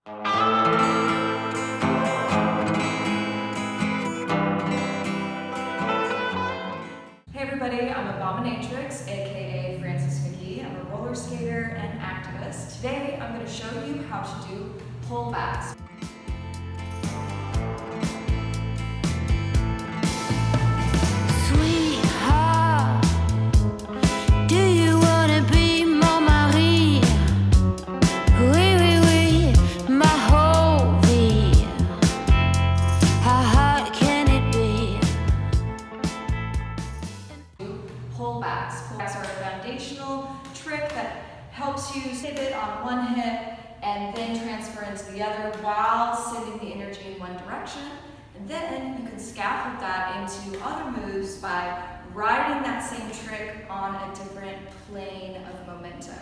Hey everybody, I'm Abominatrix, aka Frances McGee. I'm a roller skater and activist. Today I'm going to show you how to do pullbacks. Sweetheart, do you wanna be mon mari? Oui, oui, oui, ma whole vie. How hard can it be? Pullbacks. Pullbacks are a foundational trick that helps you pivot on one hip and then transfer into the other while sending the energy in one direction. And then you can scaffold that into other moves by riding that same trick on a different plane of momentum.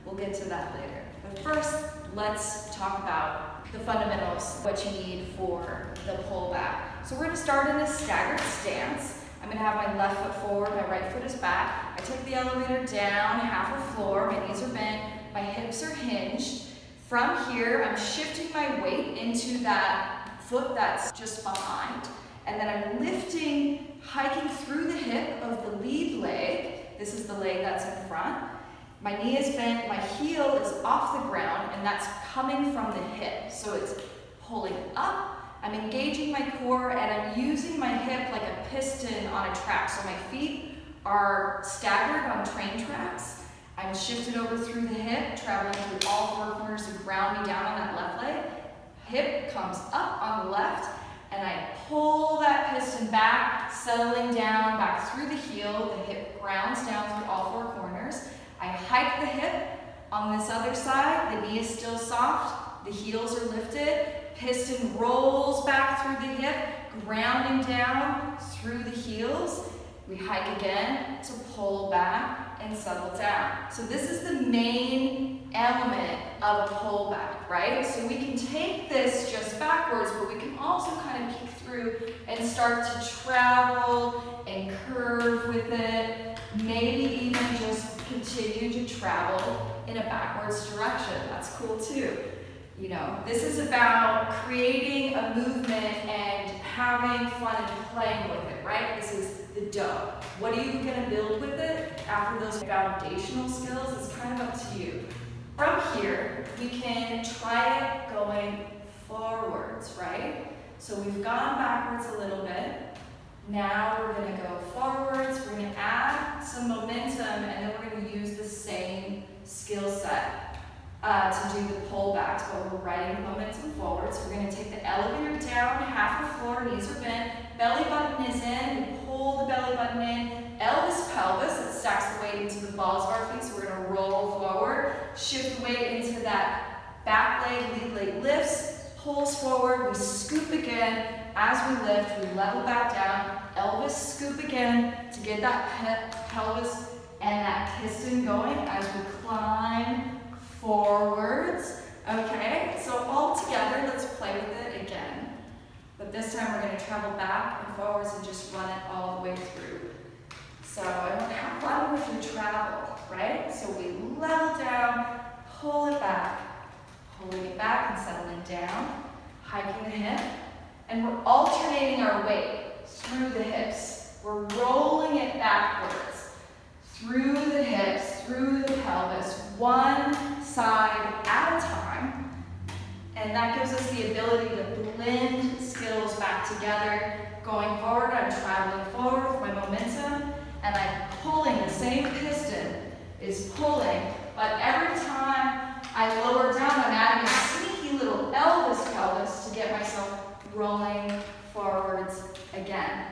We'll get to that later. But first, let's talk about the fundamentals, what you need for the pullback. So we're going to start in a staggered stance. I'm going to have my left foot forward, my right foot is back. I take the elevator down half a floor, my knees are bent, my hips are hinged. From here, I'm shifting my weight into that foot that's just behind. And then I'm lifting, hiking through the hip of the lead leg. This is the leg that's in front. My knee is bent, my heel is off the ground, and that's coming from the hip. So it's pulling up. I'm engaging my core and I'm using my hip like a piston on a track. So my feet are staggered on train tracks. I'm shifted over through the hip, traveling through all four corners to ground me down on that left leg. Hip comes up on the left and I pull that piston back, settling down back through the heel. The hip grounds down through all four corners. I hike the hip on this other side. The knee is still soft. The heels are lifted. Piston rolls back through the hip, grounding down through the heels. We hike again to pull back and settle down. So this is the main element of a pullback, right? So we can take this just backwards, but we can also kind of peek through and start to travel and curve with it. Maybe even just continue to travel in a backwards direction. That's cool too. You know, this is about creating a movement and having fun and playing with it, right? This is the dough. What are you going to build with it after those foundational skills? It's kind of up to you. From here, we can try it going forwards, right? So we've gone backwards a little bit. Now we're going to go forwards. We're going to add some momentum, and then we're going to use the same skill set to do the pullbacks, but we're riding momentum forward. So we're going to take the elevator down, half the floor, knees are bent, belly button is in, we pull the belly button in, Elvis pelvis, it stacks the weight into the balls of our feet, so we're going to roll forward, shift the weight into that back leg, lead leg lifts, pulls forward, we scoop again. As we lift, we level back down, Elvis scoop again to get that pelvis and that piston going as we climb forwards. Okay, so all together, let's play with it again. But this time we're going to travel back and forwards and just run it all the way through. So I want to have fun with your travel, right? So we level down, pull it back, pulling it back and settling down, hiking the hip, and we're alternating our weight through the hips. We're rolling it backwards, through the hips, through the pelvis, one side at a time. And that gives us the ability to blend skills back together. Going forward, I'm traveling forward with my momentum, and I'm pulling, the same piston is pulling, but every time I lower down, I'm adding a sneaky little Elvis pelvis to get myself rolling forwards again.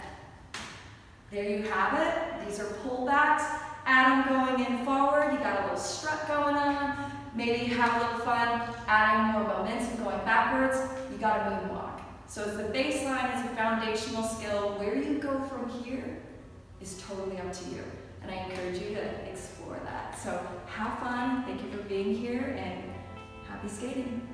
There you have it. These are pullbacks. Adam going in forward, you got a little strut going on. Maybe have a little fun adding more momentum going backwards. You got a moonwalk. So it's the baseline, it's a foundational skill. Where you go from here is totally up to you. And I encourage you to explore that. So have fun, thank you for being here, and happy skating.